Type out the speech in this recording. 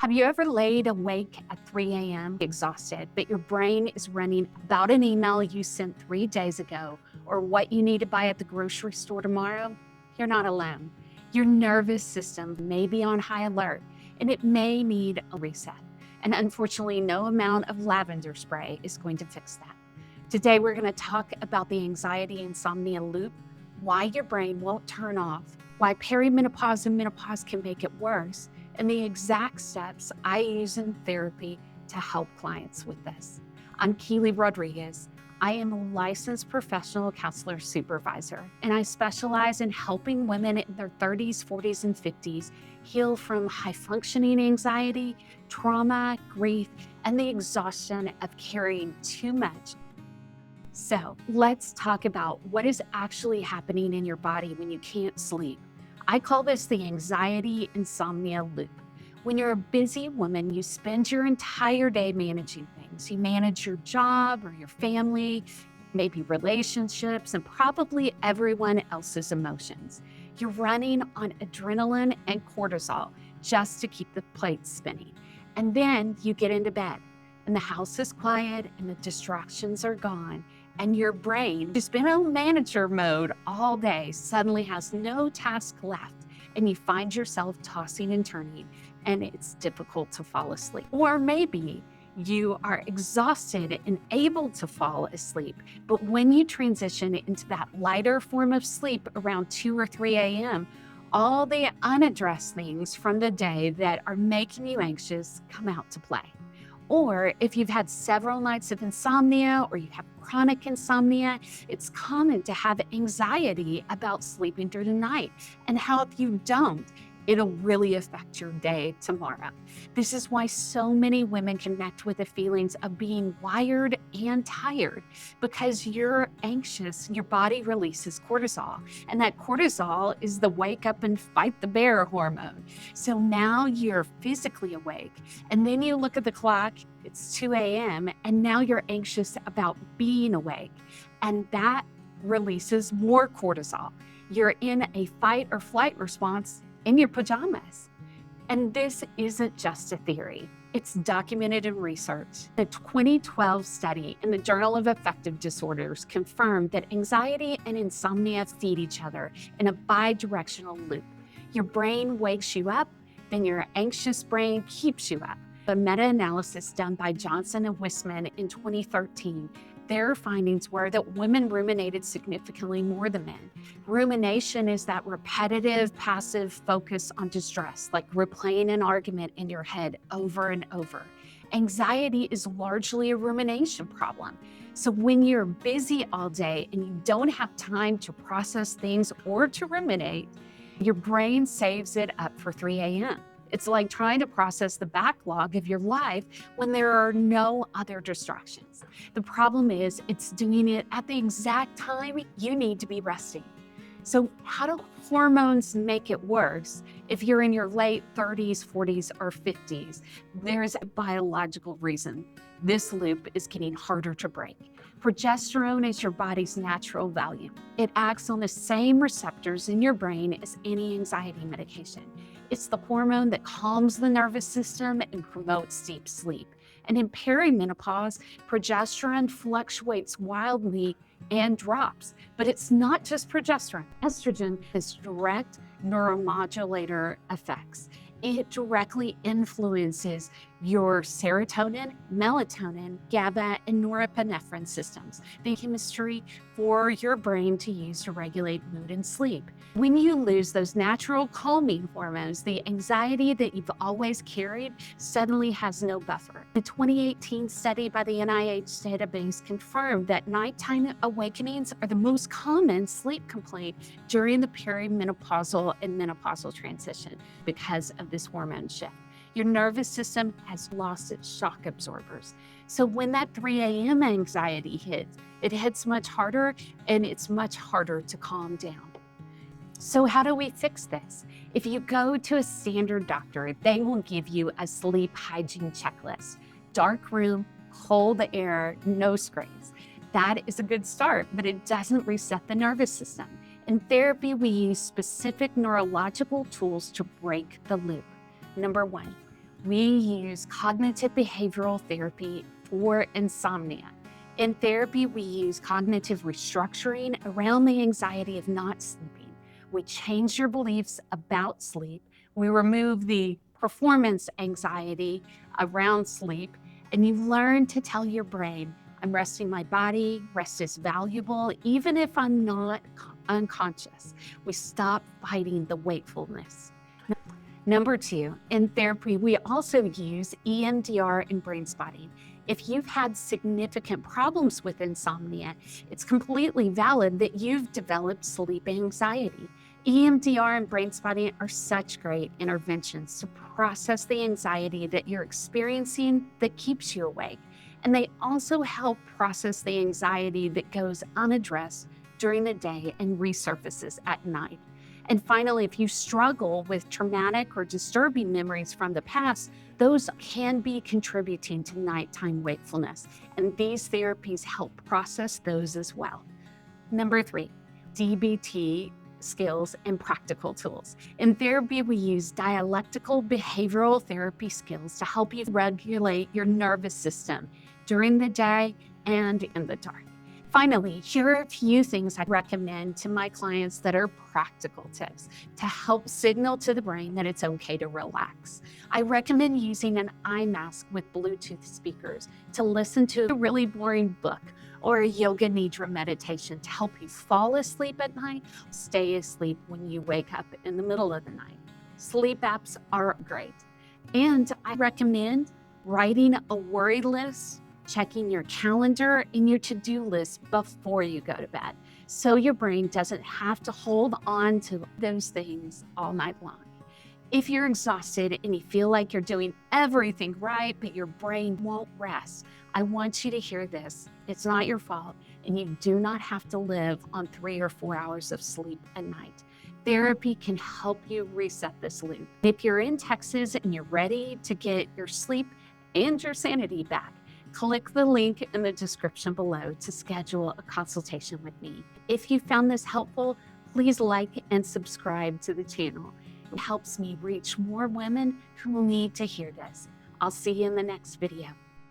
Have you ever laid awake at 3 a.m. exhausted, but your brain is running about an email you sent 3 days ago or what you need to buy at the grocery store tomorrow? You're not alone. Your nervous system may be on high alert and it may need a reset. And unfortunately, no amount of lavender spray is going to fix that. Today, we're going to talk about the anxiety-insomnia loop, why your brain won't turn off, why perimenopause and menopause can make it worse, and the exact steps I use in therapy to help clients with this. I'm Keely Rodriguez. I am a licensed professional counselor supervisor, and I specialize in helping women in their 30s, 40s, and 50s heal from high-functioning anxiety, trauma, grief, and the exhaustion of carrying too much. So let's talk about what is actually happening in your body when you can't sleep. I call this the anxiety-insomnia loop. When you're a busy woman, you spend your entire day managing things. You manage your job or your family, maybe relationships, and probably everyone else's emotions. You're running on adrenaline and cortisol just to keep the plates spinning. And then you get into bed and the house is quiet and the distractions are gone. And your brain, who's been in manager mode all day, suddenly has no task left. And you find yourself tossing and turning, and it's difficult to fall asleep. Or maybe you are exhausted and able to fall asleep, but when you transition into that lighter form of sleep around 2 or 3 a.m., all the unaddressed things from the day that are making you anxious come out to play. Or if you've had several nights of insomnia or you have chronic insomnia, it's common to have anxiety about sleeping through the night. And how if you don't, it'll really affect your day tomorrow. This is why so many women connect with the feelings of being wired and tired, because you're anxious, your body releases cortisol, and that cortisol is the wake up and fight the bear hormone. So now you're physically awake, and then you look at the clock, it's 2 a.m., and now you're anxious about being awake, and that releases more cortisol. You're in a fight or flight response in your pajamas. And this isn't just a theory. It's documented in research. A 2012 study in the Journal of Affective Disorders confirmed that anxiety and insomnia feed each other in a bi-directional loop. Your brain wakes you up, then your anxious brain keeps you up. A meta-analysis done by Johnson and Whisman in 2013, their findings were that women ruminated significantly more than men. Rumination is that repetitive, passive focus on distress, like replaying an argument in your head over and over. Anxiety is largely a rumination problem. So when you're busy all day and you don't have time to process things or to ruminate, your brain saves it up for 3 a.m. It's like trying to process the backlog of your life when there are no other distractions. The problem is it's doing it at the exact time you need to be resting. So how do hormones make it worse if you're in your late 30s, 40s, or 50s? There's a biological reason. This loop is getting harder to break. Progesterone is your body's natural Valium. It acts on the same receptors in your brain as any anxiety medication. It's the hormone that calms the nervous system and promotes deep sleep. And in perimenopause, progesterone fluctuates wildly and drops. But it's not just progesterone. Estrogen has direct neuromodulator effects. It directly influences your serotonin, melatonin, GABA, and norepinephrine systems, the chemistry for your brain to use to regulate mood and sleep. When you lose those natural calming hormones, the anxiety that you've always carried suddenly has no buffer. The 2018 study by the NIH database confirmed that nighttime awakenings are the most common sleep complaint during the perimenopausal and menopausal transition because of this hormone shift. Your nervous system has lost its shock absorbers. So when that 3 a.m. anxiety hits, it hits much harder and it's much harder to calm down. So how do we fix this? If you go to a standard doctor, they will give you a sleep hygiene checklist. Dark room, cold air, no screens. That is a good start, but it doesn't reset the nervous system. In therapy, we use specific neurological tools to break the loop. Number one, we use cognitive behavioral therapy for insomnia. In therapy, we use cognitive restructuring around the anxiety of not sleeping. We change your beliefs about sleep. We remove the performance anxiety around sleep, and you learn to tell your brain, I'm resting my body, rest is valuable, even if I'm not unconscious. We stop fighting the wakefulness. Number 2, in therapy, we also use EMDR and Brainspotting. If you've had significant problems with insomnia, it's completely valid that you've developed sleep anxiety. EMDR and Brainspotting are such great interventions to process the anxiety that you're experiencing that keeps you awake. And they also help process the anxiety that goes unaddressed during the day and resurfaces at night. And finally, if you struggle with traumatic or disturbing memories from the past, those can be contributing to nighttime wakefulness. And these therapies help process those as well. Number 3, DBT skills and practical tools. In therapy, we use dialectical behavioral therapy skills to help you regulate your nervous system during the day and in the dark. Finally, here are a few things I recommend to my clients that are practical tips to help signal to the brain that it's okay to relax. I recommend using an eye mask with Bluetooth speakers to listen to a really boring book or a yoga nidra meditation to help you fall asleep at night, stay asleep when you wake up in the middle of the night. Sleep apps are great. And I recommend writing a worry list, checking your calendar and your to-do list before you go to bed, so your brain doesn't have to hold on to those things all night long. If you're exhausted and you feel like you're doing everything right, but your brain won't rest, I want you to hear this. It's not your fault, and you do not have to live on 3 or 4 hours of sleep a night. Therapy can help you reset this loop. If you're in Texas and you're ready to get your sleep and your sanity back, click the link in the description below to schedule a consultation with me. If you found this helpful, please like and subscribe to the channel. It helps me reach more women who need to hear this. I'll see you in the next video.